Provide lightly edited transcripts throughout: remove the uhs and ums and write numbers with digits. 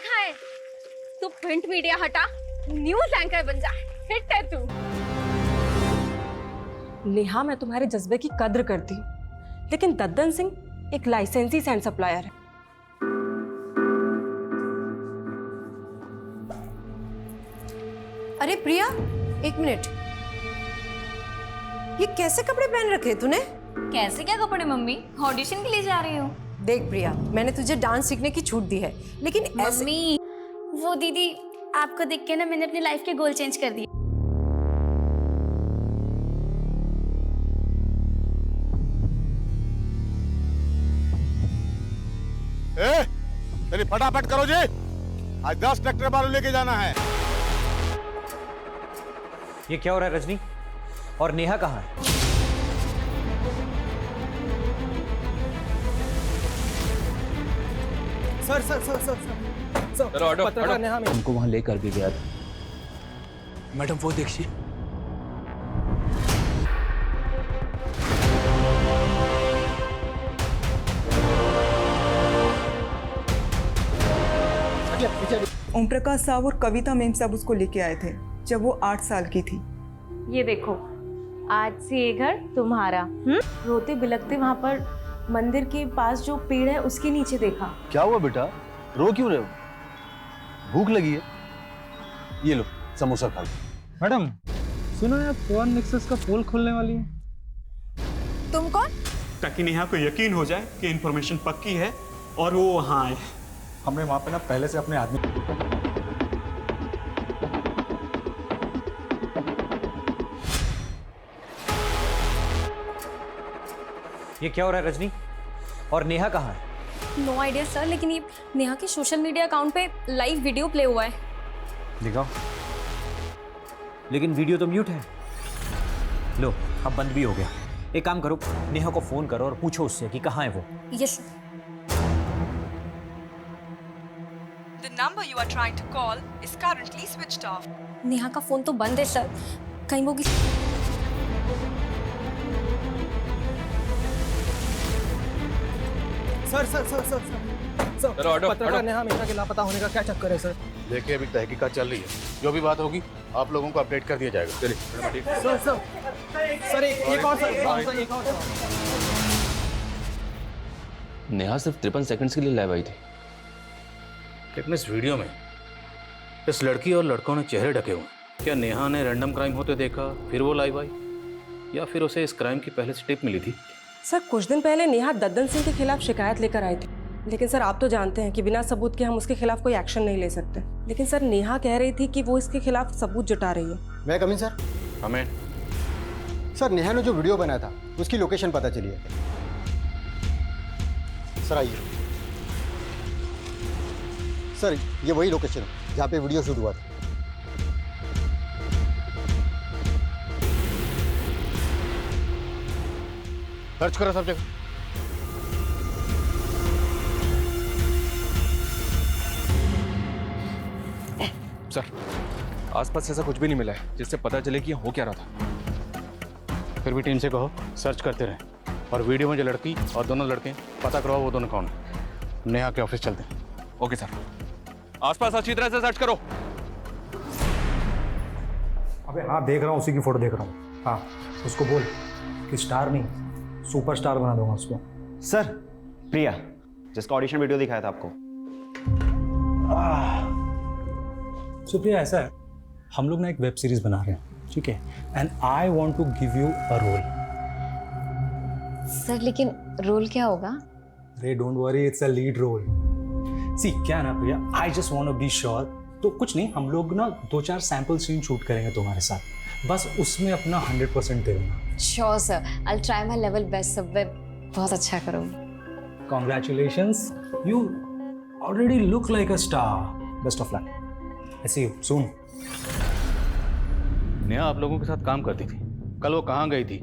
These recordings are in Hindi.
देखा है, तू प्रिंट मीडिया हटा, न्यूज एंकर बन जा, हिट है तू। नेहा, मैं तुम्हारे जज्बे की कद्र करती हूँ, लेकिन दद्दन सिंह एक लाइसेंसी सैंड सप्लायर है। अरे प्रिया, एक मिनट, ये कैसे कपड़े पहन रखे तूने? कैसे क्या कपड़े मम्मी? ऑडिशन के लिए जा रही हूँ। देख प्रिया, मैंने तुझे डांस सीखने की छूट दी है, लेकिन ऐसे... मम्मी, वो दीदी आपको देख के ना मैंने अपनी लाइफ के गोल चेंज कर दिए। मेरी फटाफट करो जी, आज 10 ट्रैक्टर बालू लेके जाना है। ये क्या हो रहा है रजनी? और नेहा कहाँ है? सर चलो हटो, पत्रकार नेहा में उनको वहां लेकर भी गया था। मैडम वो देखिए। ओम प्रकाश साहब और कविता मेम साहब उसको लेके आए थे जब वो 8 साल की थी। ये देखो, आज से ये घर तुम्हारा। रोते बिलखते वहाँ पर मंदिर के पास जो पेड़ है उसके नीचे देखा। क्या हुआ बेटा, रो क्यों रहे हो? भूख लगी है? ये लो समोसा खा लो। मैडम सुनो यार, फोन नेक्सस का पोल खोलने वाली है। तुम कौन? ताकि नेहा को यकीन हो जाए कि इंफॉर्मेशन पक्की है और वो वहाँ आए। हमने वहाँ पे ना पहले से अपने आदमी। ये क्या हो रहा है रजनी? और नेहा कहाँ है? नो आइडिया सर, लेकिन ये नेहा के सोशल मीडिया अकाउंट पे लाइव वीडियो प्ले हुआ है। दिखाओ। लेकिन वीडियो तो म्यूट है। लो, अब बंद भी हो गया। एक काम करो, नेहा को फोन करो और पूछो उससे कि कहाँ है वो। Yes. The number you are trying to call is currently switched off. Neha का फोन तो बंद है सर, कहीं वो सर चलो हटो, पत्रकार नेहा मेहता के लापता होने का क्या चक्कर है सर? देखिए अभी तहकीकात चल रही है, जो भी बात होगी आप लोगों को अपडेट कर दिया जाएगा। चलिए सर एक और नेहा सिर्फ 53 सेकंड्स के लिए लाइव आई थी। लेकिन इस वीडियो में इस लड़की और लड़कों ने चेहरे ढके हुए। क्या नेहा ने रैंडम क्राइम होते देखा फिर वो लाइव आई, या फिर उसे इस क्राइम की पहले से टिप मिली थी? सर, कुछ दिन पहले नेहा दद्दन सिंह के खिलाफ शिकायत लेकर आई थी, लेकिन सर आप तो जानते हैं कि बिना सबूत के हम उसके खिलाफ कोई एक्शन नहीं ले सकते। लेकिन सर नेहा कह रही थी कि वो इसके खिलाफ सबूत जुटा रही है। मैं कमिंग सर? हमें सर नेहा ने जो वीडियो बनाया था उसकी लोकेशन पता चली है। सर आइए। सर ये वही लोकेशन है जहाँ पे वीडियो शूट हुआ था। सर्च करो सब जगह। सर आसपास ऐसा कुछ भी नहीं मिला है जिससे पता चले कि हो क्या रहा था। फिर भी टीम से कहो सर्च करते रहे, और वीडियो में जो लड़की और दोनों लड़के पता करवाओ वो दोनों कौन है। नेहा के ऑफिस चलते हैं। ओके सर, आसपास अच्छी तरह से सर्च करो। अबे हाँ, देख रहा हूँ, उसी की फोटो देख रहा हूँ। हाँ, उसको बोल कि स्टार नहीं सुपरस्टार बना दूंगा उसको। सर प्रिया जिसका ऑडिशन वीडियो दिखाया था आपको। सुप्रिया, ऐसा है, हम लोग ना एक वेब सीरीज बना रहे हैं, ठीक है, and I want to give you a role. Sir लेकिन रोल क्या होगा? अरे don't worry, it's a lead role. See क्या ना Priya, I just want to be sure. तो कुछ नहीं, हम लोग ना 2-4 सैंपल सीन शूट करेंगे तुम्हारे साथ, बस उसमें अपना 100% दे देना। Sure sir, I will try my level best sir, मैं बहुत अच्छा करूँगी। Congratulations, you already look like a star. Best of luck. I see you soon. Neha आप लोगों के साथ काम करती थी, कल वो कहाँ गई थी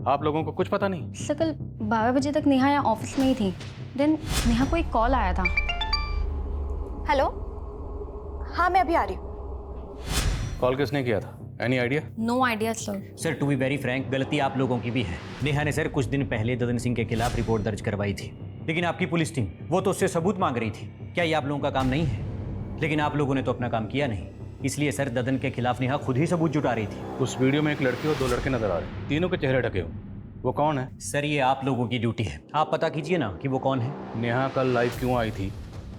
आप लोगों को कुछ पता नहीं? सर कल 12 बजे तक नेहा यहाँ ऑफिस में ही थी। देन नेहा को एक कॉल आया था। हेलो, हाँ मैं अभी आ रही हूँ। कॉल किसने किया था? Any idea? No idea sir. Sir to be very frank, गलती आप लोगों की भी है। नेहा ने सर कुछ दिन पहले ददन सिंह के खिलाफ रिपोर्ट दर्ज करवाई थी, लेकिन आपकी पुलिस टीम वो तो उससे सबूत मांग रही थी। क्या ये आप लोगों का काम नहीं है? लेकिन आप लोगों ने तो अपना काम किया नहीं, इसलिए सर ददन के खिलाफ नेहा खुद ही सबूत जुटा रही थी। उस वीडियो में एक लड़की और 2 लड़के नजर आ रहे, तीनों के चेहरे ढके हुए। वो कौन है? सर ये आप लोगों की ड्यूटी है, आप पता कीजिए ना कि वो कौन है। नेहा कल लाइव क्यों आई थी?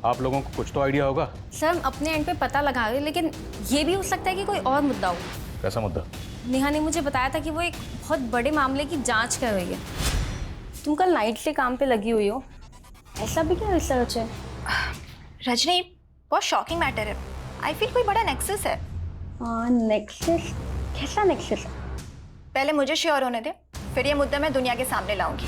आप लोगों को कुछ तो आइडिया होगा। सर हम अपने एंड पे पता लगा रहे, लेकिन ये भी हो सकता है कि कोई और मुद्दा हो। कैसा मुद्दा? नेहा ने मुझे बताया था कि वो एक बहुत बड़े मामले की जांच कर रही है। तुम कल नाइट से काम पे लगी हुई हो, ऐसा भी क्या रिसर्च है? रजनी, बहुत शॉकिंग मैटर है। आई फील कोई बड़ा नेक्सस है। नेक्सस? कैसा नेक्सस? पहले मुझे श्योर होने दे, फिर ये मुद्दा मैं दुनिया के सामने लाऊंगी।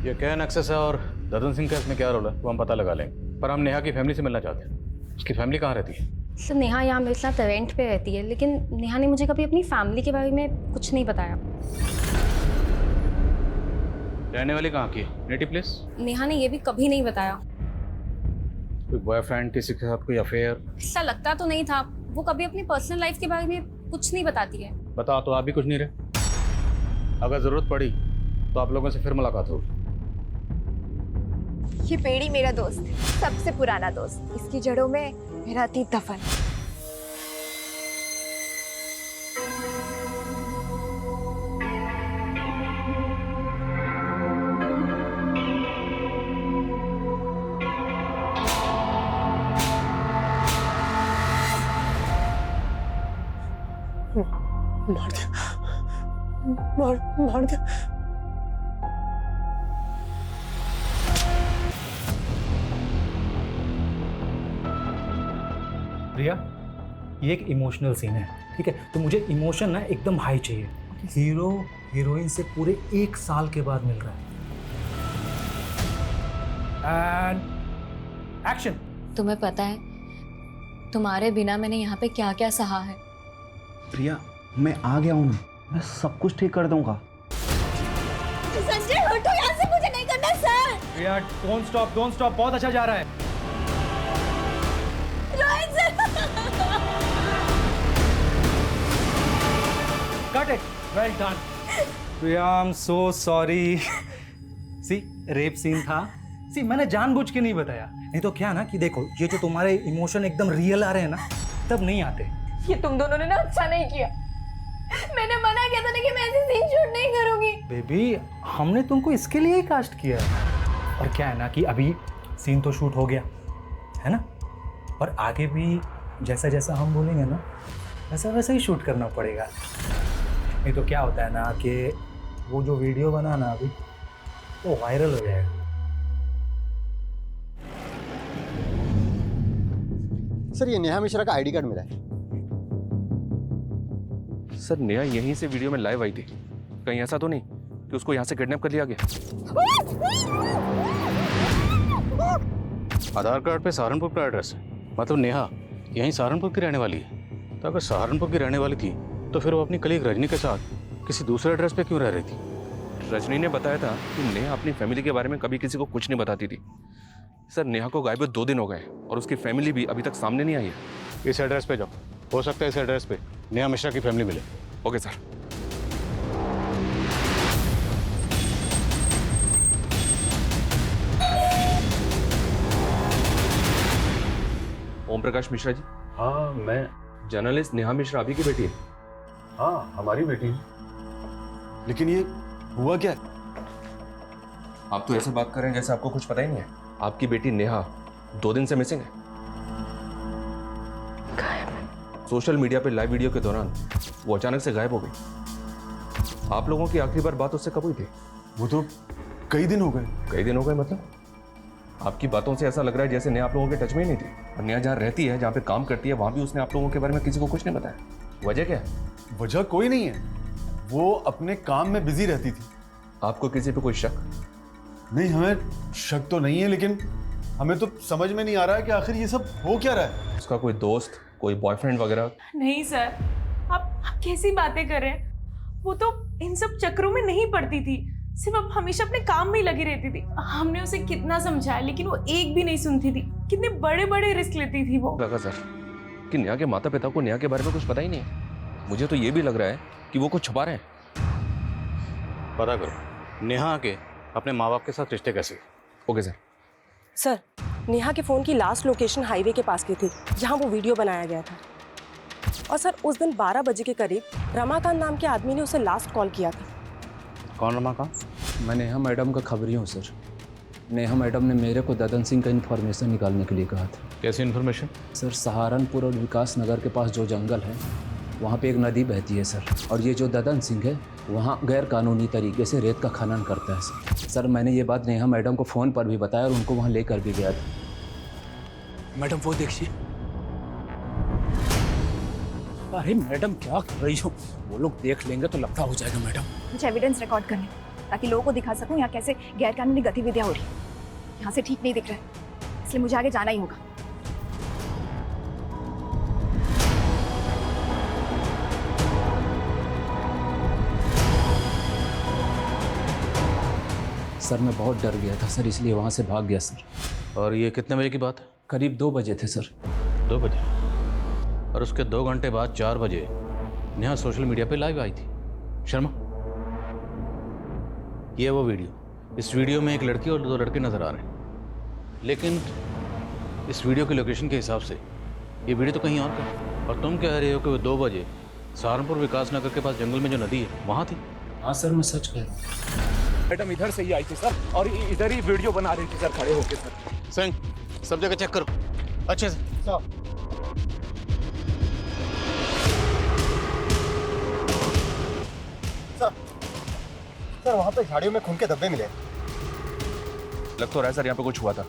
ये क्या नेक्सस है और ददन सिंह का इसमें क्या रोल है वो हम पता लगा लेंगे, पर हम नेहा की फैमिली से मिलना चाहते हैं। उसकी फैमिली कहाँ रहती है? सर नेहा यहाँ मेरे साथ रेंट पे रहती है, लेकिन नेहा ने मुझे कभी अपनी फैमिली के बारे में कुछ नहीं बताया। रहने वाली कहाँ की? Native place? नेहा ने ये भी कभी नहीं बताया। कोई बॉयफ्रेंड, किसी के साथ कोई अफेयर? ऐसा लगता तो नहीं था। वो कभी अपनी पर्सनल लाइफ के बारे में कुछ नहीं बताती है। बताओ तो आप भी कुछ नहीं रहे। अगर जरूरत पड़ी तो आप लोगों से फिर मुलाकात होगी। ये पेड़ी मेरा दोस्त है, सबसे पुराना दोस्त। इसकी जड़ों में मेरा अतीत दफन है। मार दिया, मार दिया। प्रिया, ये एक इमोशनल सीन है, ठीक है? तो मुझे इमोशन ना एकदम हाई चाहिए। हीरो हीरोइन से पूरे 1 साल के बाद मिल रहा है। And action. तुम्हें पता है तुम्हारे बिना मैंने यहाँ पे क्या क्या सहा है? प्रिया, मैं आ गया हूँ ना, मैं सब कुछ ठीक कर दूंगा। संजय हटो यहाँ से, मुझे नहीं करना सर। प्रिया, डोंट स्टॉप, बहुत अच्छा जा रहा है। Rohit sir. Got it, well done. Priya, I'm so sorry. See, rape scene था। सी, मैंने जानबूझ के नहीं बताया, नहीं तो क्या ना कि देखो, ये जो तुम्हारे इमोशन एकदम रियल आ रहे हैं ना, तब नहीं आते। ये तुम दोनों ने ना अच्छा नहीं किया। मैंने मना किया था ना कि मैं ऐसे सीन शूट नहीं करूंगी। बेबी, हमने तुमको इसके लिए ही कास्ट किया है। और क्या है ना कि अभी सीन तो शूट हो गया है ना, और आगे भी जैसा जैसा हम बोलेंगे ना वैसा वैसा ही शूट करना पड़ेगा। नहीं तो क्या होता है ना कि वो जो वीडियो बना ना अभी वो वायरल हो जाएगा। सर, ये नेहा मिश्रा का आईडी कार्ड मिला है। सर नेहा यहीं से वीडियो में लाइव आई थी, कहीं ऐसा तो नहीं कि उसको यहाँ से किडनैप कर लिया गया? आधार कार्ड पे सहारनपुर का एड्रेस है, मतलब नेहा यहीं सहारनपुर की रहने वाली है। तो अगर सहारनपुर की रहने वाली थी तो फिर वो अपनी कलीग रजनी के साथ किसी दूसरे एड्रेस पे क्यों रह रही थी? रजनी ने बताया था कि नेहा अपनी फैमिली के बारे में कभी किसी को कुछ नहीं बताती थी। सर नेहा को गायब 2 दिन हो गए और उसकी फैमिली भी अभी तक सामने नहीं आई है। इस एड्रेस पे जाओ, हो सकता है इस एड्रेस पे नेहा मिश्रा की फैमिली मिले। Okay sir. ओम प्रकाश मिश्रा जी। हाँ, मैं जर्नलिस्ट नेहा मिश्रा अभी की बेटी है। हाँ, हमारी बेटी। लेकिन ये हुआ क्या? आप तो ऐसे बात कर रहे हैं जैसे आपको कुछ पता ही नहीं है। आपकी बेटी नेहा 2 दिन से मिसिंग है। सोशल मीडिया पे लाइव वीडियो के दौरान वो अचानक से गायब हो गई। आप लोगों की आखिरी बार बात उससे कब हुई थी? वो तो कई दिन हो गए। कई दिन हो गए मतलब? आपकी बातों से ऐसा लग रहा है जैसे नेहा आप लोगों के टच में ही नहीं थी। और नेहा जहाँ रहती है, जहाँ पे काम करती है, वहाँ भी उसने आप लोगों के बारे में किसी को कुछ नहीं बताया। वजह क्या है? वजह कोई नहीं है, वो अपने काम में बिजी रहती थी। आपको किसी पे कोई शक? नहीं, हमें शक तो नहीं है, लेकिन हमें तो समझ में नहीं आ रहा है कि आखिर ये सब हो क्या रहा है। उसका कोई दोस्त, कोई बॉयफ्रेंड वगैरह? नहीं सर, आप कैसी बातें कर रहे हैं? वो तो इन सब चक्रों में नहीं पड़ती थी, सिर्फ अब हमेशा अपने काम में ही लगी रहती थी। हमने उसे कितना समझाया लेकिन वो एक भी नहीं सुनती थी। कितने बड़े बड़े रिस्क लेती थी वो। लगा सर कि नेहा के माता पिता को नेहा के बारे में कुछ पता ही नहीं है। मुझे तो ये भी लग रहा है कि वो कुछ छुपा रहे हैं। पता करो नेहा के अपने माँ बाप के साथ रिश्ते कैसे। Okay sir. सर, नेहा के फ़ोन की लास्ट लोकेशन हाईवे के पास की थी जहाँ वो वीडियो बनाया गया था। और सर उस दिन 12 बजे के करीब रमाकांत नाम के आदमी ने उसे लास्ट कॉल किया था। कौन रमाकांत? मैं नेहा मैडम का खबरी हूँ सर। नेहा मैडम ने मेरे को ददन सिंह का इन्फॉर्मेशन निकालने के लिए कहा था। कैसी इन्फॉर्मेशन? सर सहारनपुर और विकास नगर के पास जो जंगल है वहाँ पे एक नदी बहती है सर, और ये जो ददन सिंह है वहाँ गैर कानूनी तरीके से रेत का खनन करता है सर। सर मैंने ये बात नेहा मैडम को फ़ोन पर भी बताया और उनको वहाँ लेकर भी गया था। मैडम वो देखिए। अरे मैडम क्या कर रही हो? वो लोग देख लेंगे तो लफड़ा हो जाएगा मैडम। कुछ एविडेंस रिकॉर्ड करने ताकि लोगों को दिखा सकूं यहाँ कैसे गैरकानूनी गतिविधियां हो रही। यहाँ से ठीक नहीं दिख रहा है, इसलिए मुझे आगे जाना ही होगा। सर मैं बहुत डर गया था सर, इसलिए वहाँ से भाग गया सर। और ये कितने बजे की बात है? करीब 2 बजे थे सर। 2 बजे? और उसके 2 घंटे बाद 4 बजे नेहा सोशल मीडिया पे लाइव आई थी। शर्मा, ये वो वीडियो, इस वीडियो में एक लड़की और 2 लड़के नजर आ रहे हैं, लेकिन इस वीडियो की लोकेशन के हिसाब से ये वीडियो तो कहीं और का है। और तुम कह रहे हो कि वो 2 बजे सहारनपुर विकास नगर के पास जंगल में जो नदी है वहाँ थी। हाँ सर मैं सच कह रहा हूँ। मैडम इधर से ही आई थी सर, और इधर ही वीडियो बना रही थी सर खड़े होके सर। सिंह, सब जगह चेक करो अच्छे से। सर वहाँ पे झाड़ियों में खून के धब्बे मिले। लग तो रहा है सर यहाँ पे कुछ हुआ था,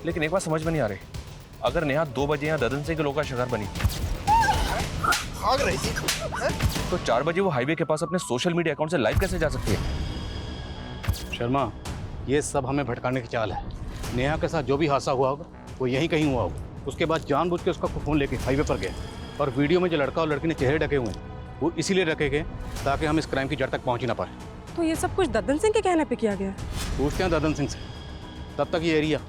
लेकिन एक बात समझ में नहीं आ रही, अगर नेहा 2 बजे यहाँ ददन सिंह के लोगों का शिकार बनी भाग रही थी तो 4 बजे वो हाईवे के पास अपने सोशल मीडिया अकाउंट से लाइव कैसे जा सकती है? शर्मा, ये सब हमें भटकाने की चाल है। नेहा के साथ जो भी हादसा हुआ होगा वो यहीं कहीं हुआ होगा। उसके बाद जानबूझ के उसका फ़ोन लेके हाईवे पर गए, और वीडियो में जो लड़का और लड़की ने चेहरे ढके हुए हैं वो इसीलिए रखे गए ताकि हम इस क्राइम की जड़ तक पहुँच ही ना पाए। तो ये सब कुछ ददन सिंह के कहने पे किया गया? पूछते हैं ददन सिंह से। तब तक ये एरिया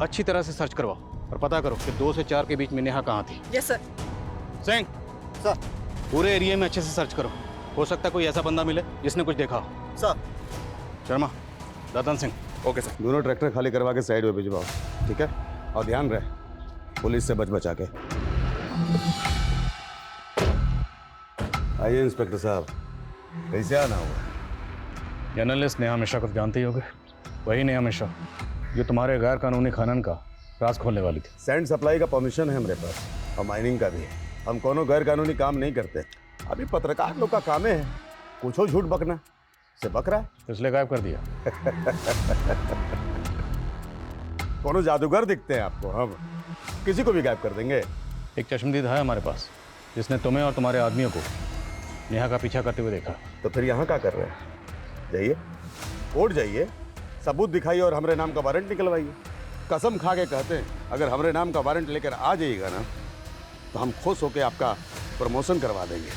अच्छी तरह से सर्च करवाओ और पता करो कि 2 से 4 के बीच में नेहा कहाँ थी। Yes sir. सिंह, सर पूरे एरिया में अच्छे से सर्च करो, हो सकता है कोई ऐसा बंदा मिले जिसने कुछ देखा हो। Sir. Sharma, Dadan Singh. Okay sir. दोनों ट्रैक्टर खाली करवा के साइड में भिजवाओ, ठीक है? और ध्यान रहे पुलिस से बच बचा के। आइए इंस्पेक्टर साहब, कैसे आना हुआ? जर्नलिस्ट नेहा मिश्रा को जानते ही होगे, वही नेहा मिश्रा जो तुम्हारे गैर कानूनी खनन का राज खोलने वाली थी। सैंड सप्लाई का परमिशन है हमारे पास, और माइनिंग का भी। हम कोनो गैर कानूनी काम नहीं करते। अभी पत्रकार लोग का काम है कुछ हो झूठ बकना, से बक रहा है इसलिए गायब कर दिया। कोनो जादूगर दिखते हैं आपको? हम किसी को भी गायब कर देंगे। एक चश्मदीद है हमारे पास जिसने तुम्हें और तुम्हारे आदमियों को नेहा का पीछा करते हुए देखा। तो फिर यहाँ क्या कर रहे हैं? जाइए कोर्ट जाइए, सबूत दिखाइए और हमारे नाम का वारंट निकलवाइए। कसम खा के कहते हैं अगर हमारे नाम का वारंट लेकर आ जाइएगा ना तो हम खुश होकर आपका प्रमोशन करवा देंगे।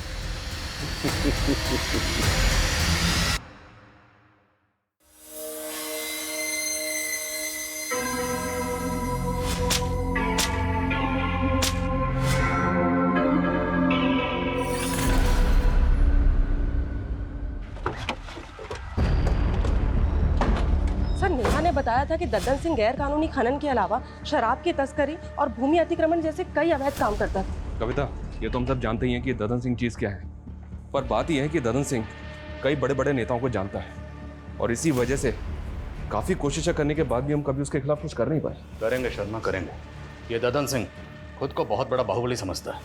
सर नेहा ने बताया था कि ददन सिंह गैर कानूनी खनन के अलावा शराब की तस्करी और भूमि अतिक्रमण जैसे कई अवैध काम करता था। कविता, ये तो हम सब जानते ही हैं कि ददन सिंह चीज़ क्या है, पर बात यह है कि ददन सिंह कई बड़े बड़े नेताओं को जानता है, और इसी वजह से काफ़ी कोशिशें करने के बाद भी हम कभी उसके खिलाफ कुछ कर नहीं पाए। करेंगे शर्मा, करेंगे। ये ददन सिंह खुद को बहुत बड़ा बाहुबली समझता है,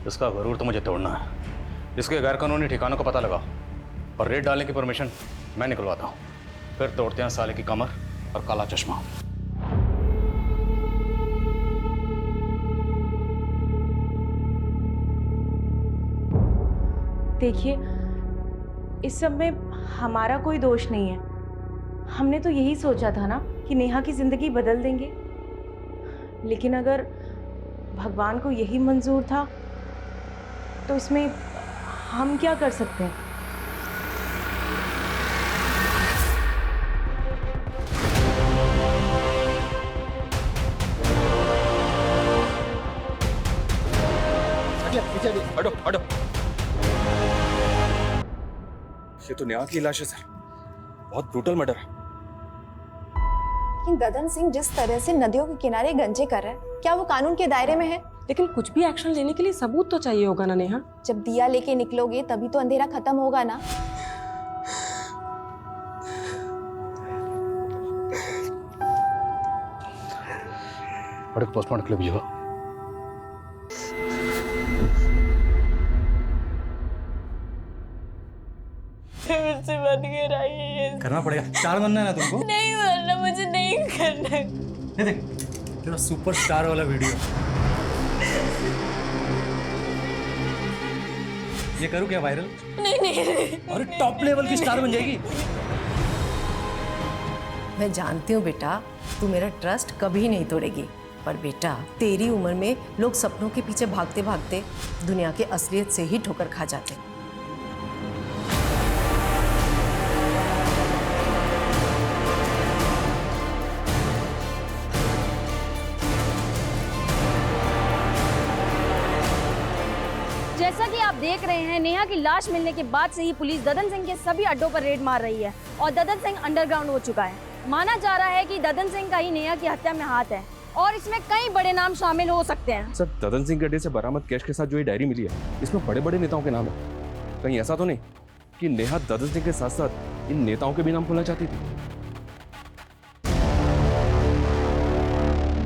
इसका गरूर तो मुझे तोड़ना है। इसके गैरकानूनी ठिकानों का पता लगाओ और रेड डालने की परमिशन मैं निकलवाता हूँ, फिर तोड़ते हैं साले की कमर और काला चश्मा। देखिए, इस सब में हमारा कोई दोष नहीं है। हमने तो यही सोचा था ना कि नेहा की जिंदगी बदल देंगे, लेकिन अगर भगवान को यही मंजूर था तो इसमें हम क्या कर सकते हैं। हटो हटो, ये तो नेहा की लाश है सर, बहुत ब्रूटल मर्डर है। लेकिन ददन सिंह जिस तरह से नदियों के किनारे गंजे कर रहा है, क्या वो कानून के दायरे में है? लेकिन कुछ भी एक्शन लेने के लिए सबूत तो चाहिए होगा ना नेहा। जब दिया लेके निकलोगे तभी तो अंधेरा खत्म होगा ना। बड़े पोस्टमार्टम के लिए भेजो। मुझसे मत कराइए। करना पड़ेगा, स्टार बनना है ना तुमको। नहीं बनना, मुझे नहीं करना। ये देख तेरा सुपरस्टार वाला वीडियो। ये करूँ क्या वायरल? नहीं नहीं अरे टॉप लेवल की स्टार बन जाएगी। मैं जानती हूँ बेटा, तू मेरा ट्रस्ट कभी नहीं तोड़ेगी, पर बेटा तेरी उम्र में लोग सपनों के पीछे भागते भागते दुनिया के असलियत से ही ठोकर खा जाते। जैसा कि आप देख रहे हैं, नेहा की लाश मिलने के बाद से ही पुलिस ददन सिंह के सभी अड्डों पर रेड मार रही है और ददन सिंह अंडरग्राउंड हो चुका है। माना जा रहा है कि ददन सिंह का ही नेहा की हत्या में हाथ है और इसमें कई बड़े नाम शामिल हो सकते हैं। सर, ददन सिंह के अड्डे से बरामद कैश के साथ जो ये डायरी मिली है, इसमें बड़े बड़े नेताओं के नाम है। कहीं ऐसा तो नहीं कि नेहा ददन सिंह के साथ साथ इन नेताओं के भी नाम खोलना चाहती थी?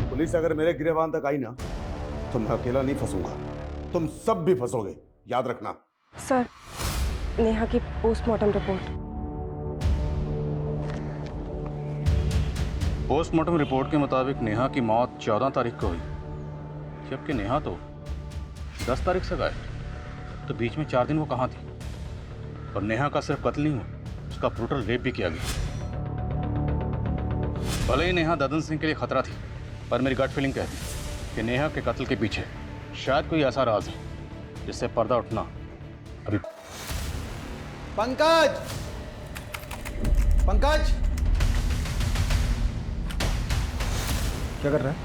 पुलिस अगर मेरे गिरबान तक आई ना तो मैं अकेला नहीं फंसूंगा, तुम सब भी फंसोगे, याद रखना। सर, नेहा की पोस्टमार्टम रिपोर्ट। पोस्टमार्टम रिपोर्ट के मुताबिक नेहा की मौत 14 तारीख को हुई, जबकि नेहा तो 10 तारीख से गायब। तो बीच में 4 दिन वो कहाँ थी? और नेहा का सिर्फ कत्ल नहीं हुआ, उसका ब्रूटल रेप भी किया गया। भले ही नेहा ददन सिंह के लिए खतरा थी, पर मेरी गट फीलिंग कहती कि नेहा के कत्ल के पीछे शायद कोई ऐसा राज है जिससे पर्दा उठना अभी। पंकज, पंकज, क्या कर रहा है?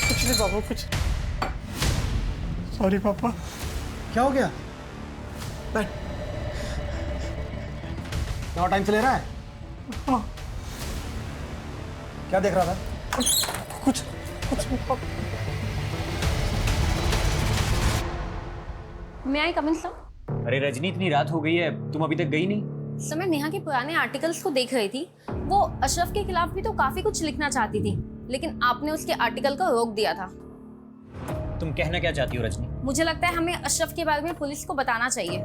कुछ नहीं पापा, कुछ। सॉरी पापा। क्या हो गया? बैठ। क्या टाइम से ले रहा है? हाँ। क्या देख रहा था? कुछ नहीं पापा। मैं आई कमिंग सर? अरे रजनी, इतनी रात हो गई है, तुम अभी तक गई नहीं? सर, मैं नेहा के पुराने आर्टिकल्स को देख रही थी। वो अशरफ के खिलाफ भी तो काफी कुछ लिखना चाहती थी, लेकिन आपने उसके आर्टिकल को रोक दिया था। तुम कहना क्या चाहती हो रजनी? मुझे लगता है हमें अशरफ के बारे में पुलिस को बताना चाहिए।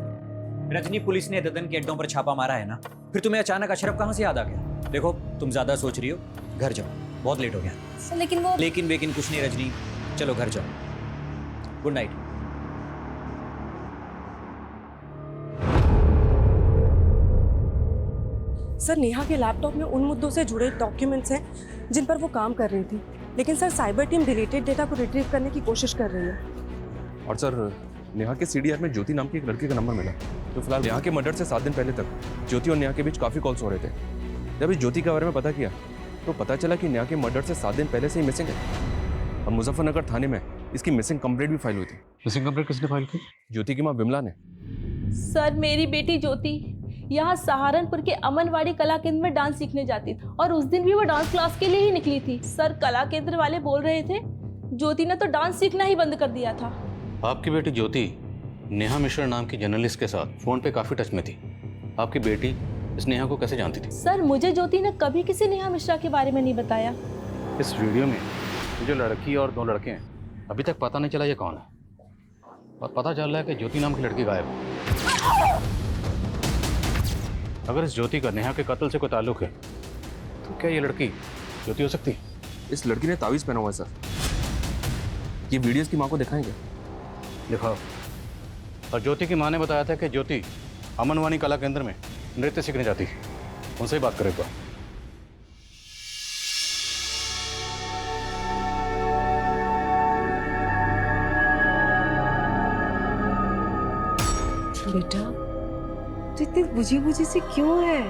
रजनी, पुलिस ने ददन के अड्डों पर छापा मारा है ना, फिर तुम्हें अचानक अशरफ कहाँ से याद आ गया? देखो, तुम ज्यादा सोच रही हो, घर जाओ, बहुत लेट हो गया। सर, लेकिन वो लेकिन कुछ नहीं रजनी, चलो घर जाओ। Good night. सर, नेहा के लैपटॉप में उन मुद्दों से जुड़े डॉक्यूमेंट्स हैं जिन पर वो काम कर रही थी, लेकिन sir cyber team deleted data को रिट्रीव करने की कोशिश कर रही है। और सर, नेहा के सीडीआर में ज्योति नाम की एक लड़की का नंबर मिला। तो फिलहाल नेहा के मर्डर से 7 दिन पहले तक ज्योति और नेहा के बीच काफ़ी कॉल्स हो रहे थे। जब इस ज्योति के बारे में पता किया तो पता चला कि नेहा के मर्डर से 7 दिन पहले से ही मिसिंग है और मुजफ्फरनगर थाने में इसकी मिसिंग कंप्लेंट भी फाइल हुई थी। मिसिंग कंप्लेंट किसने फाइल की? ज्योति की माँ विमला ने। सर, मेरी बेटी ज्योति यहाँ सहारनपुर के अमनवाड़ी कला केंद्र में डांस सीखने जाती थी और उस दिन भी वो डांस क्लास के लिए ही निकली थी। सर, कला केंद्र वाले बोल रहे थे ज्योति ने तो डांस सीखना ही बंद कर दिया था। आपकी बेटी ज्योति नेहा मिश्रा नाम की जर्नलिस्ट के साथ फोन पे काफी टच में थी। आपकी बेटी इस नेहा को कैसे जानती थी? सर, मुझे ज्योति ने कभी किसी नेहा मिश्रा के बारे में नहीं बताया। इस वीडियो में जो लड़की और 2 लड़के हैं, अभी तक पता नहीं चला ये कौन है, और पता चल रहा है कि ज्योति नाम की लड़की गायब है। अगर इस ज्योति का नेहा के कत्ल से कोई ताल्लुक है तो क्या ये लड़की ज्योति हो सकती है? इस लड़की ने तावीज़ पहना हुआ है सर। ये वीडियोस की माँ को दिखाएंगे? दिखाओ। और ज्योति की माँ ने बताया था कि ज्योति अमनवानी कला केंद्र में नृत्य सीखने जाती है। उनसे ही बात करेगा। बेटा, तो इतनी बुझी बुझी सी क्यों है?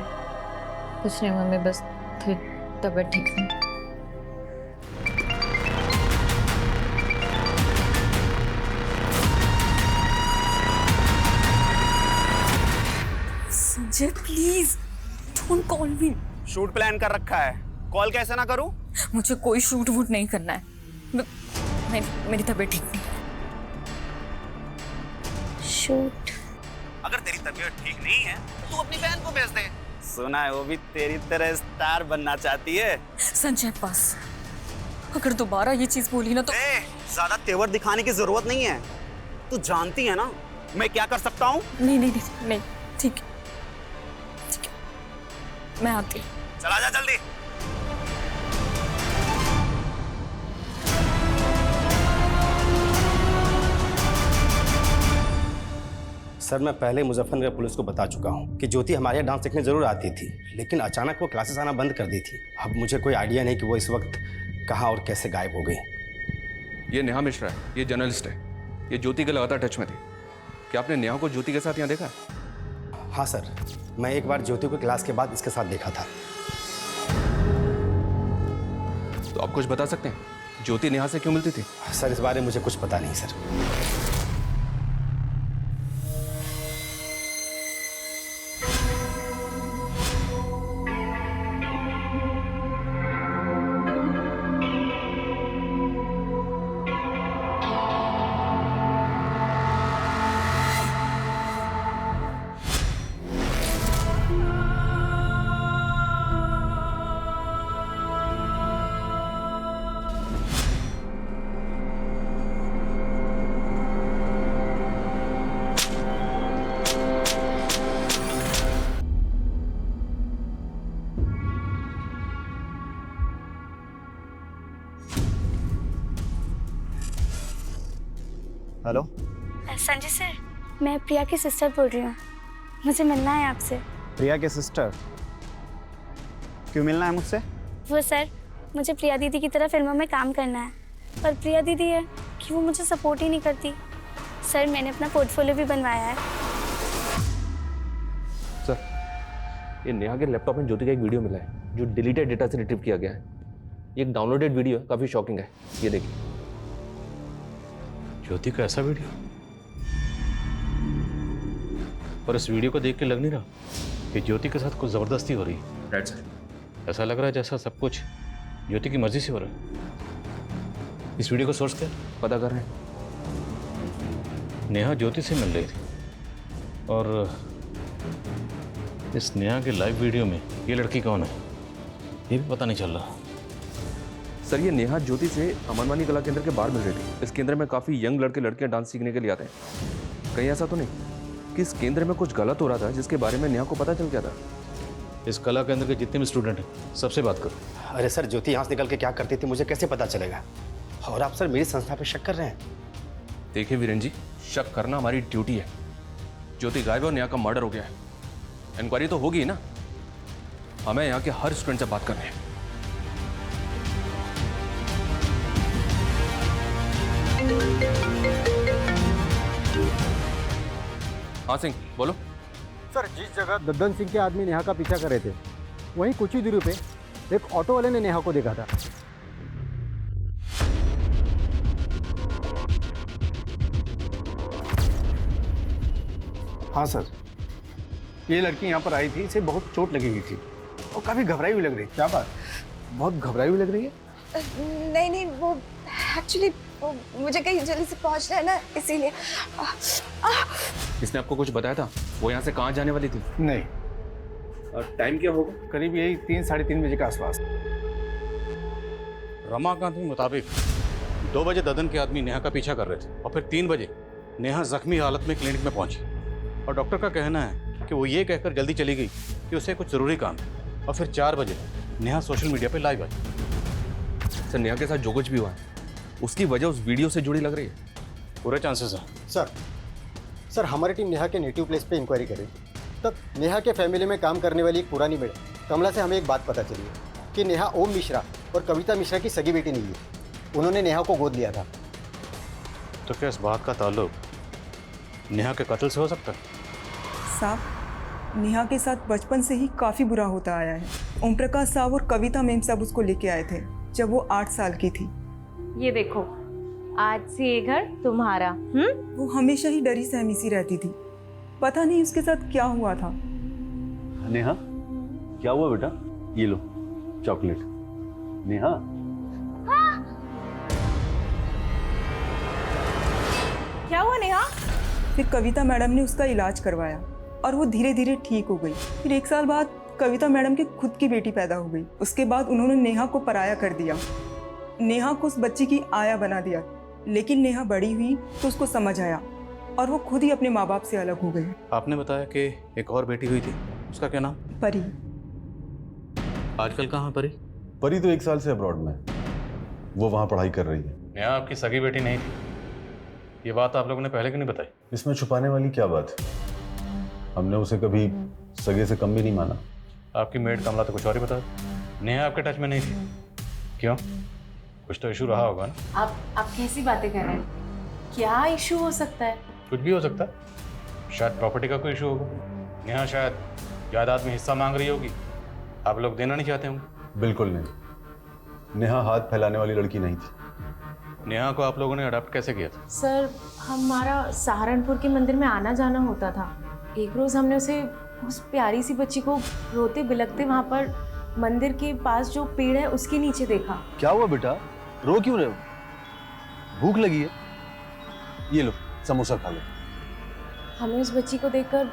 कुछ नहीं मम्मी, बस थोड़ी तबीयत ठीक नहीं। Sanjay, please don't call me. Shoot plan कर रखा है, कॉल कैसे ना करूं? मुझे कोई शूट वूट नहीं करना है। मेरी तबीयत ठीक नहीं। शूट? अगर तेरी तबीयत ठीक नहीं है तो तू अपनी बहन को भेज दे। सुना है वो भी तेरी तरह स्टार बनना चाहती है। संजय पास अगर दोबारा ये चीज बोली ना तो ज्यादा तेवर दिखाने की जरूरत नहीं है। तू जानती है ना मैं क्या कर सकता हूँ? नहीं, ठीक है, मैं आती हूँ। चला जा जल्दी। सर मैं पहले मुजफ्फरनगर पुलिस को बता चुका हूँ कि ज्योति हमारे यहाँ डांस सीखने जरूर आती थी, लेकिन अचानक वो क्लासेस आना बंद कर दी थी। अब मुझे कोई आइडिया नहीं कि वो इस वक्त कहाँ और कैसे गायब हो गई। ये नेहा मिश्रा है, ये जर्नलिस्ट है, ये ज्योति के लगातार टच में थी। क्या आपने नेहा को ज्योति के साथ यहाँ देखा? हाँ सर, मैं एक बार ज्योति को क्लास के बाद इसके साथ देखा था। तो आप कुछ बता सकते हैं ज्योति नेहा से क्यों मिलती थी? सर इस बारे में मुझे कुछ पता नहीं सर। हेलो संजय सर, मैं प्रिया की सिस्टर बोल रही हूँ, मुझे मिलना है आपसे। प्रिया के सिस्टर? क्यों मिलना है मुझसे? वो सर, मुझे प्रिया दीदी की तरह फिल्मों में काम करना है, पर प्रिया दीदी है कि वो मुझे सपोर्ट ही नहीं करती। सर मैंने अपना पोर्टफोलियो भी बनवाया है। सर ये नेहा के लैपटॉप में ज्योति का एक वीडियो मिला है जो डिलीटेड डेटा से रिट्रीव किया गया है। ये एक डाउनलोडेड वीडियो है, काफ़ी शॉकिंग है, ये देखिए। ज्योति का ऐसा वीडियो? पर इस वीडियो को देख के लग नहीं रहा कि ज्योति के साथ कुछ जबरदस्ती हो रही है। Right sir. ऐसा लग रहा है जैसा सब कुछ ज्योति की मर्जी से हो रहा है। इस वीडियो का सोर्स क्या पता कर रहे हैं। नेहा ज्योति से मिल रही थी और इस नेहा के लाइव वीडियो में ये लड़की कौन है ये भी पता नहीं चल रहा। सर ये नेहा ज्योति से अमनवानी कला केंद्र के बाहर मिल रही थी। इस केंद्र में काफ़ी यंग लड़के लड़कियां डांस सीखने के लिए आते हैं। कहीं ऐसा तो नहीं कि इस केंद्र में कुछ गलत हो रहा था जिसके बारे में नेहा को पता चल गया था? इस कला केंद्र के जितने भी स्टूडेंट हैं सबसे बात करो। अरे सर ज्योति यहाँ से निकल के क्या करती थी मुझे कैसे पता चलेगा? और आप सर मेरी संस्था पे शक कर रहे हैं? देखिए वीरेंद्र जी, शक करना हमारी ड्यूटी है। ज्योति गायब और नेहा का मर्डर हो गया है, इंक्वायरी तो होगी ना। हमें यहाँ के हर स्टूडेंट से बात करनी है। हाँ सिंह बोलो। सर जिस जगह दद्दन सिंह के आदमी नेहा का पीछा कर रहे थे वहीं कुछ ही दूरी पे एक ऑटो वाले ने नेहा को देखा था। हाँ सर, ये लड़की यहाँ पर आई थी, इसे बहुत चोट लगी हुई थी और काफ़ी घबराई हुई लग रही। क्या बात, बहुत घबराई हुई लग रही है? नहीं, वो एक्चुअली मुझे कहीं जल्दी से पहुंचना है ना, इसीलिए। इसने आपको कुछ बताया था वो यहाँ से कहाँ जाने वाली थी? नहीं। और टाइम क्या होगा? करीब यही 3-3:30 बजे के आसपास। रमाकांत के मुताबिक 2 बजे ददन के आदमी नेहा का पीछा कर रहे थे और फिर 3 बजे नेहा जख्मी हालत में क्लिनिक में पहुंची और डॉक्टर का कहना है कि वो ये कहकर जल्दी चली गई कि उसे कुछ ज़रूरी काम है। और फिर 4 बजे नेहा सोशल मीडिया पे लाइव आई। सर नेहा के साथ जो कुछ भी हुआ है उसकी वजह उस वीडियो से जुड़ी लग रही है। पूरे चांसेस हैं। सर हमारी टीम नेहा के नेटिव प्लेस पे इंक्वायरी करी, तब नेहा के फैमिली में काम करने वाली एक पुरानी मैडम कमला से हमें एक बात पता चली कि नेहा ओम मिश्रा और कविता मिश्रा की सगी बेटी नहीं है। उन्होंने नेहा को गोद लिया था। तो क्या इस बात का ताल्लुक नेहा के कत्ल से हो सकता है? साहब नेहा के साथ बचपन से ही काफ़ी बुरा होता आया है। ओम प्रकाश साहब और कविता मैम साहब उसको लेके आए थे जब वो 8 साल की थी। ये देखो आज से ये घर तुम्हारा। वो हमेशा ही डरी सहमी सी रहती थी, पता नहीं उसके साथ क्या हुआ था। नेहा क्या हुआ बेटा? ये लो चॉकलेट। नेहा, क्या हुआ नेहा? फिर कविता मैडम ने उसका इलाज करवाया और वो धीरे धीरे ठीक हो गई। फिर 1 साल बाद कविता मैडम की खुद की बेटी पैदा हो गई। उसके बाद उन्होंने नेहा को पराया कर दिया, नेहा को उस बच्ची की आया बना दिया। लेकिन नेहा बड़ी हुई तो उसको समझ आया और वो खुद ही अपने माँ बाप से अलग हो गई। आपने बताया कि एक और बेटी हुई थी, उसका क्या नाम? परी। आजकल कहाँ है परी? परी तो 1 साल से अब्रॉड में, वो वहाँ पढ़ाई कर रही है। नेहा आपकी सगी बेटी नहीं थी, ये बात आप लोगों ने पहले क्यों नहीं बताई? इसमें छुपाने वाली क्या बात है? हमने उसे कभी सगे से कम भी नहीं माना। आपकी मेड कमला तो कुछ और ही बता। नेहा आपके टच में नहीं थी, क्यों? कुछ तो इशू रहा होगा ना? आप कैसी बातें कर रहे हैं? क्या इशू हो सकता है? कुछ भी हो सकता है, शायद प्रॉपर्टी का कोई इशू होगा। नेहा शायद जायदाद में हिस्सा मांग रही होगी, आप लोग देना नहीं चाहते होंगे। बिल्कुल नहीं, नेहा हाथ फैलाने वाली लड़की नहीं थी। नेहा को आप लोगों ने अडॉप्ट कैसे किया था? सर, हमारा सहारनपुर के मंदिर में आना जाना होता था। एक रोज हमने उस प्यारी सी बच्ची को रोते बिलखते वहाँ पर मंदिर के पास जो पेड़ है उसके नीचे देखा। क्या हुआ बेटा, रो क्यों रहे हो? भूख लगी है? ये लो समोसा खा लो। हमें उस बच्ची को देखकर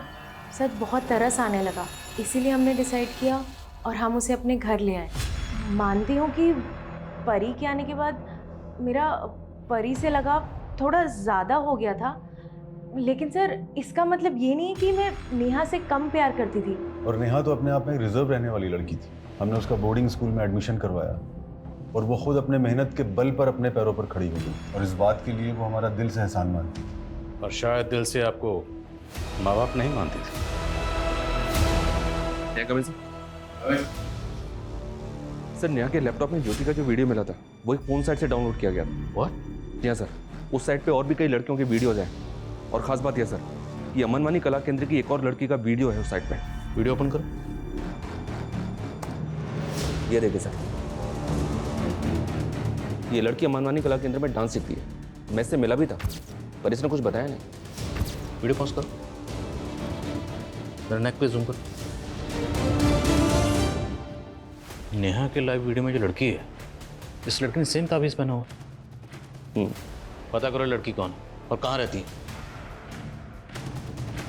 सच बहुत तरस आने लगा, इसीलिए हमने डिसाइड किया और हम उसे अपने घर ले आए। मानती हूँ कि परी के आने के बाद मेरा परी से लगाव थोड़ा ज़्यादा हो गया था, लेकिन सर इसका मतलब ये नहीं है कि मैं नेहा से कम प्यार करती थी। और नेहा तो अपने आप में रिजर्व रहने वाली लड़की थी। हमने उसका बोर्डिंग स्कूल में एडमिशन करवाया और वो खुद अपने मेहनत के बल पर अपने पैरों पर खड़ी हो गई, और इस बात के लिए वो हमारा दिल से एहसान मानती। और शायद दिल से आपको माँ बाप नहीं मानती थी। सर, नेहा के लैपटॉप में ज्योति का जो वीडियो मिला था वो एक फोन साइट से डाउनलोड किया गया था। व्हाट? जी हाँ सर, उस साइट पे और भी कई लड़कियों के वीडियोज हैं, और खास बात यह सर कि अमनवानी कला केंद्र की एक और लड़की का वीडियो है उस साइट पे। वीडियो ओपन करो। ये देखिए सर, ये लड़की अमनवानी कला केंद्र में डांस सीखती है। मैं इससे मिला भी था पर इसने कुछ बताया नहीं। वीडियो पॉज करो, मेरे नेक पे जूम करो। नेहा के लाइव वीडियो में जो लड़की है, इस लड़की ने सेम ताबीज पहना हुआ। पता करो लड़की कौन है और कहाँ रहती है।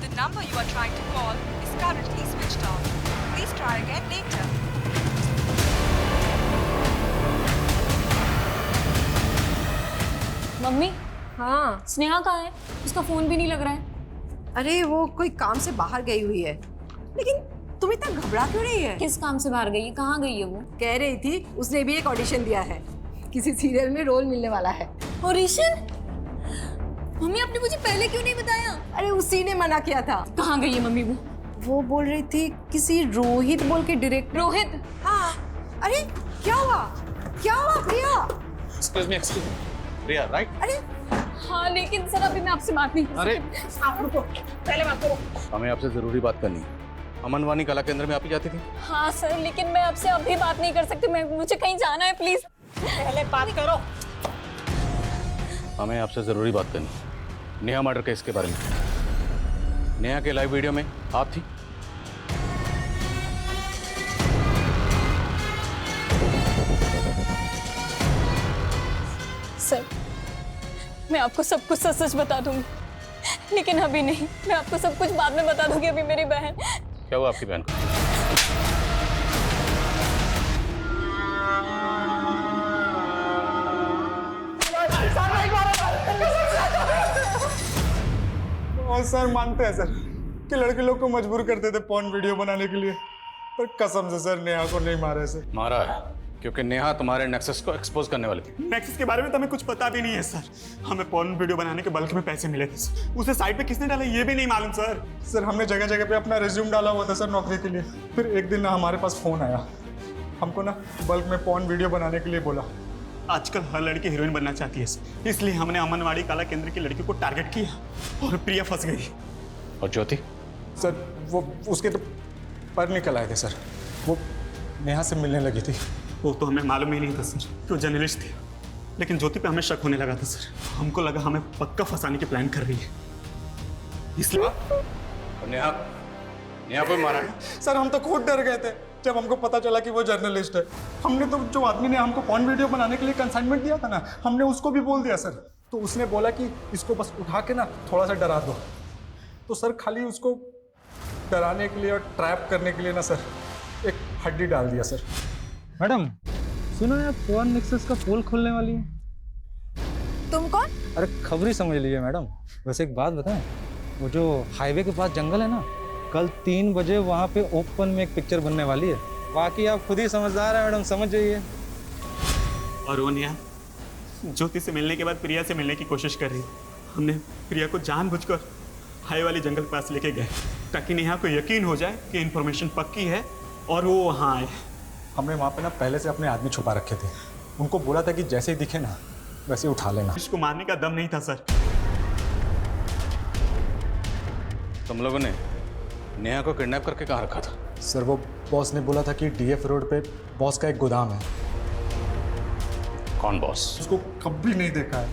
The number you are trying to call is currently switched off. Please try again later. Mummy, हाँ स्नेहा कहाँ है? उसका फोन भी नहीं लग रहा है। अरे वो कोई काम से बाहर गई हुई है। लेकिन तुम इतना घबरा क्यों रही है? किस काम से बाहर गई है? कहाँ गई है वो? कह रही थी उसने भी एक ऑडिशन दिया है, किसी सीरियल में रोल मिलने वाला है। ऑडिशन? मम्मी आपने मुझे पहले क्यों नहीं बताया? अरे उसी ने मना किया था। कहाँ गई है मम्मी? वो बोल रही थी किसी रोहित बोल के डायरेक्टर। रोहित? हाँ। अरे क्या हुआ? क्या हुआ प्रिया? एक्सक्यूज मी, प्रिया राइट? अरे हाँ, लेकिन सर अभी मैं आपसे बात नहीं कर अरे आप रुको, पहले बात करो। हमें आपसे जरूरी बात करनी है। अमनवानी कला केंद्र में आप ही जाती थी? हाँ सर, लेकिन मैं आपसे अभी बात नहीं कर सकती। मुझे कहीं जाना है, प्लीज पहले बात करो। हमें आपसे जरूरी बात करनी है, नेहा मर्डर केस के बारे में। नेहा के लाइव वीडियो में आप थी? सर, मैं आपको सब कुछ सच सच बता दूंगी, लेकिन अभी नहीं। मैं आपको सब कुछ बाद में बता दूंगी। अभी मेरी बहन। क्या हुआ आपकी बहन को? और सर मानते हैं सर कि लड़के लोग को मजबूर करते थे पॉर्न वीडियो बनाने के लिए, पर कसम से सर नेहा को नहीं मारे सर। मारा है क्योंकि नेहा तुम्हारे नेक्सस को एक्सपोज करने वाली थी। नेक्सस के बारे में तो हमें कुछ पता भी नहीं है सर। हमें पॉर्न वीडियो बनाने के बल्क में पैसे मिले थे सर। उसे साइट पे किसने डाला ये भी नहीं मालूम सर। सर हमने जगह जगह पे अपना रिज्यूम डाला हुआ था सर नौकरी के लिए। फिर एक दिन ना हमारे पास फोन आया, हमको ना बल्क में पॉर्न वीडियो बनाने के लिए बोला। आजकल हर लड़की हीरोइन बनना चाहती है सर, इसलिए हमने अमनवाड़ी कला केंद्र की लड़की को टारगेट किया और प्रिया फंस गई। और ज्योति? सर वो उसके तो पर निकल आए थे सर। वो नेहा से मिलने लगी थी। वो तो हमें मालूम ही नहीं था सर कि वो जर्नलिस्ट थी, लेकिन ज्योति पे हमें शक होने लगा था सर। हमको लगा हमें पक्का फंसाने की प्लान कर रही है, इसलिए। नेहा को मारा है? सर हम तो खुद डर गए थे। जब हमको पता चला कि वो जर्नलिस्ट है। हमने तो जो आदमी ने हमको पॉर्न वीडियो बनाने के लिए कंसाइनमेंट दिया था ना, हमने उसको भी बोल दिया सर। तो उसने बोला कि इसको बस उठा के ना थोड़ा सा डरा दो। तो सर खाली उसको डराने के लिए और ट्रैप करने के लिए ना सर एक हड्डी डाल दिया सर। मैडम सुनो यार, पॉर्न नेक्सस का पोल खुलने वाली है। तुम कौन? अरे खबर ही समझ लीजिए मैडम। वैसे एक बात बताएं, वो जो हाईवे के पास जंगल है ना, कल 3 बजे वहाँ पे ओपन में एक पिक्चर बनने वाली है। बाकी आप खुद ही समझदार है मैडम, समझ जाइए। और वो नेहा ज्योति से मिलने के बाद प्रिया से मिलने की कोशिश कर रही। हमने प्रिया को जानबूझकर हाई वाली जंगल के पास लेके गए ताकि नेहा को यकीन हो जाए कि इन्फॉर्मेशन पक्की है और वो वहाँ आए। हमने वहाँ पे ना पहले से अपने आदमी छुपा रखे थे। उनको बोला था कि जैसे ही दिखे ना वैसे ही उठा लेना। इसको मारने का दम नहीं था सर। तुम लोगों ने नेहा को किडनैप करके कहाँ रखा था? सर वो बॉस ने बोला था कि डीएफ रोड पे बॉस का एक गोदाम है। कौन बॉस? उसको कभी नहीं देखा है,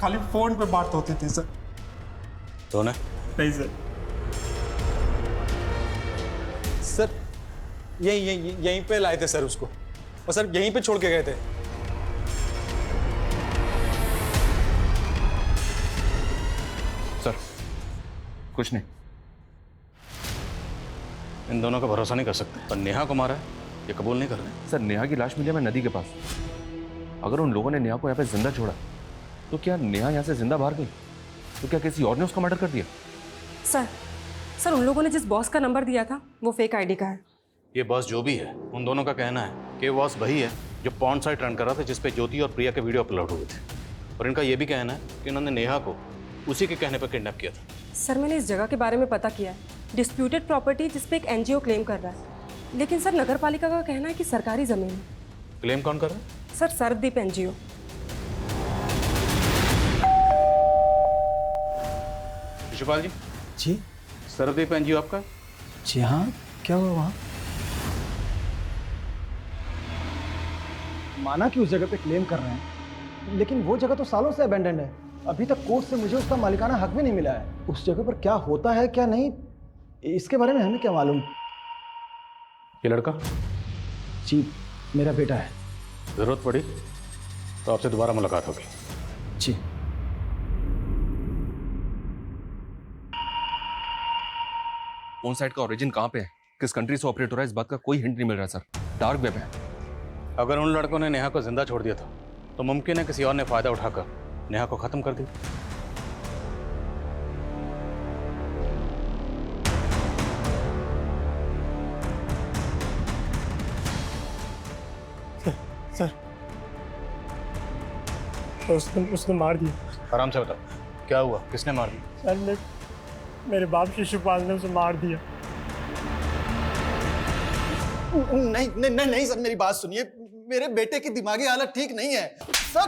खाली फोन पे बात होती थी सर। तो नहीं सर। सर यहीं पे लाए थे सर उसको, और सर यहीं पे छोड़ के गए थे। सर कुछ नहीं, इन दोनों का भरोसा नहीं कर सकते। पर नेहा को मारा है ये कबूल नहीं कर रहे। सर नेहा की लाश मिली है नदी के पास। अगर उन लोगों ने नेहा को यहाँ पे जिंदा छोड़ा तो क्या नेहा यहाँ से जिंदा बाहर गई? तो क्या किसी और ने उसका मर्डर कर दिया? सर उन लोगों ने जिस बॉस का नंबर दिया था वो फेक आईडी का है। ये बॉस जो भी है, उन दोनों का कहना है कि बॉस वही है जो पॉर्न साइट रन कर रहा था जिसपे ज्योति और प्रिया के वीडियो अपलोड हुए थे। और इनका ये भी कहना है कि उन्होंने नेहा को उसी के कहने पर किडनैप किया था। सर मैंने इस जगह के बारे में पता किया है, डिस्प्यूटेड प्रॉपर्टी जिसपे एक एनजीओ क्लेम कर रहा है। लेकिन सर नगर पालिका का कहना है कि सरकारी जमीन है। क्लेम कौन कर रहा है? Sir Sarvdeep NGO. शिशुपाल जी। जी। सर्वदीप एनजीओ आपका? जी हाँ, क्या हुआ वहाँ? माना कि उस जगह पे क्लेम कर रहे हैं, लेकिन वो जगह तो सालों से अबेंडेंड है। अभी तक कोर्ट से मुझे उसका मालिकाना हक भी नहीं मिला है। उस जगह पर क्या होता है क्या नहीं, इसके बारे में हमें क्या मालूम। ये लड़का? जी मेरा बेटा है। जरूरत पड़ी तो आपसे दोबारा मुलाकात होगी। जी। कौन साइड का ओरिजिन कहाँ पे है, किस कंट्री से ऑपरेट हो रहा है, इस बात का कोई हिंट नहीं मिल रहा सर। डार्क वेब है। अगर उन लड़कों ने नेहा को जिंदा छोड़ दिया था तो मुमकिन है किसी और ने फायदा उठाकर नेहा को खत्म कर दी। सर उसने मार दिया। आराम से बताओ क्या हुआ, किसने मार दिया? सर मेरे बाप शिशुपाल ने उसे मार दिया। नहीं सर, मेरी बात सुनिए। मेरे बेटे की दिमागी हालत ठीक नहीं है सर।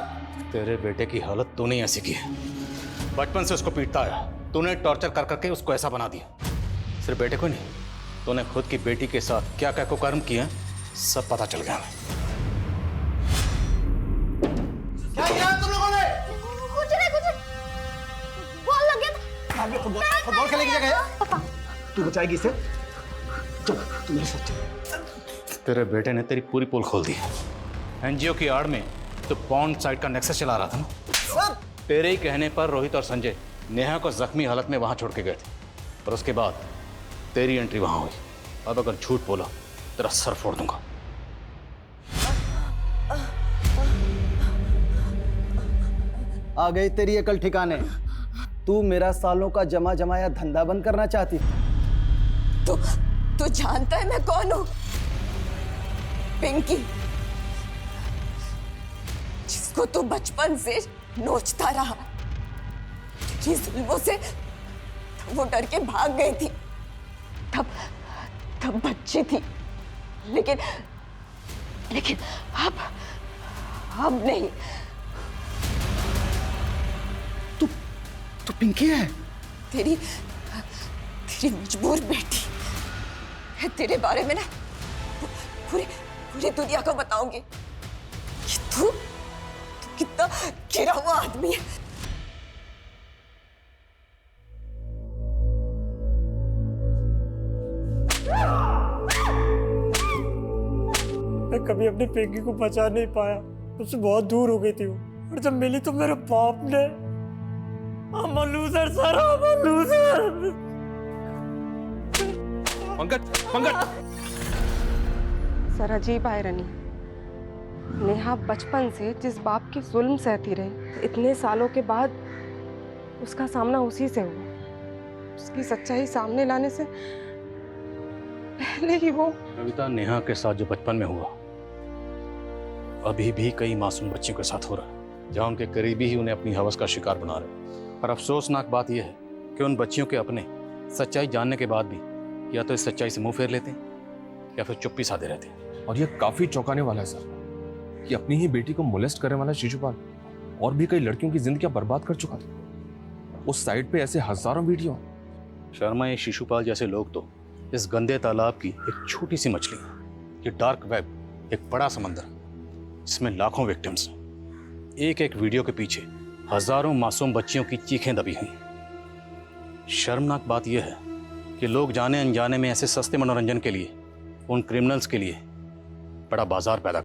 तेरे बेटे की हालत तूने ऐसी की है। बचपन से उसको पीटता आया, तूने टॉर्चर कर करके उसको ऐसा बना दिया। सिर्फ बेटे को नहीं, तूने खुद की बेटी के साथ क्या क्या कुकर्म किया सब पता चल गया हमें। क्या किया तुम लोगों ने? कुछ नहीं, बॉल लग गया था। फुटबॉल खेलने की जगह है। तू बचाएगी इसे? चल तू मेरे साथ चल। तेरे बेटे ने तेरी पूरी पोल खोल दी। एनजीओ की आड़ में तो पॉर्न साइट का नेक्सस चला रहा था ना। सर तेरे ही कहने पर रोहित और संजय नेहा को जख्मी हालत में वहां छोड़ के गए थे, और उसके बाद तेरी एंट्री वहां हुई। अब अगर झूठ बोला तेरा सर फोड़ दूंगा। आ गई तेरी अकल ठिकाने। तू मेरा सालों का जमा जमाया धंधा बंद करना चाहती। तू जानता है मैं कौन हूं? पिंकी, जिसको तू बचपन से नोचता रहा। तेरी जुल्मों से वो डर के भाग गई थी। तब बच्ची थी, लेकिन अब नहीं। तू पिंकी है? तेरी मजबूर बेटी है। तेरे बारे में ना पूरी दुनिया को बताऊंगी कि तू कितना गिरा हुआ आदमी है। मैं कभी अपनी पिंकी को बचा नहीं पाया, उससे बहुत दूर हो गई थी वो। और जब मिली तो मेरे बाप ने I'm a loser, sir, I'm a loser. Pankaj sir अजीब आयरनी, नेहा बचपन से जिस बाप की जुल्म सहती रही, इतने सालों के बाद उसका सामना उसी से हुआ। उसकी सच्चाई सामने लाने से पहले ही वो कविता, नेहा के साथ जो बचपन में हुआ अभी भी कई मासूम बच्चों के साथ हो रहा है, जहाँ उनके करीबी ही उन्हें अपनी हवस का शिकार बना रहे। पर अफसोसनाक बात यह है कि उन बच्चियों के अपने सच्चाई जानने के बाद भी या तो इस सच्चाई से मुंह फेर लेते हैं या फिर चुप्पी साधे रहते हैं। और ये काफी चौंकाने वाला है सर कि अपनी ही बेटी को मोलेस्ट करने वाला शिशुपाल और भी कई लड़कियों की जिंदगियां बर्बाद कर चुका था। उस साइट पे ऐसे हजारों वीडियो। शर्मा, ये शिशुपाल जैसे लोग तो इस गंदे तालाब की एक छोटी सी मछली है। ये डार्क वेब एक बड़ा समंदर जिसमें लाखों विक्टिम्स हैं। एक एक वीडियो के पीछे हजारों मासूम बच्चियों की चीखें दबी हुई। शर्मनाक बात यह है कि लोग जाने अनजाने में ऐसे सस्ते मनोरंजन के लिए उन क्रिमिनल्स के लिए बड़ा बाजार पैदा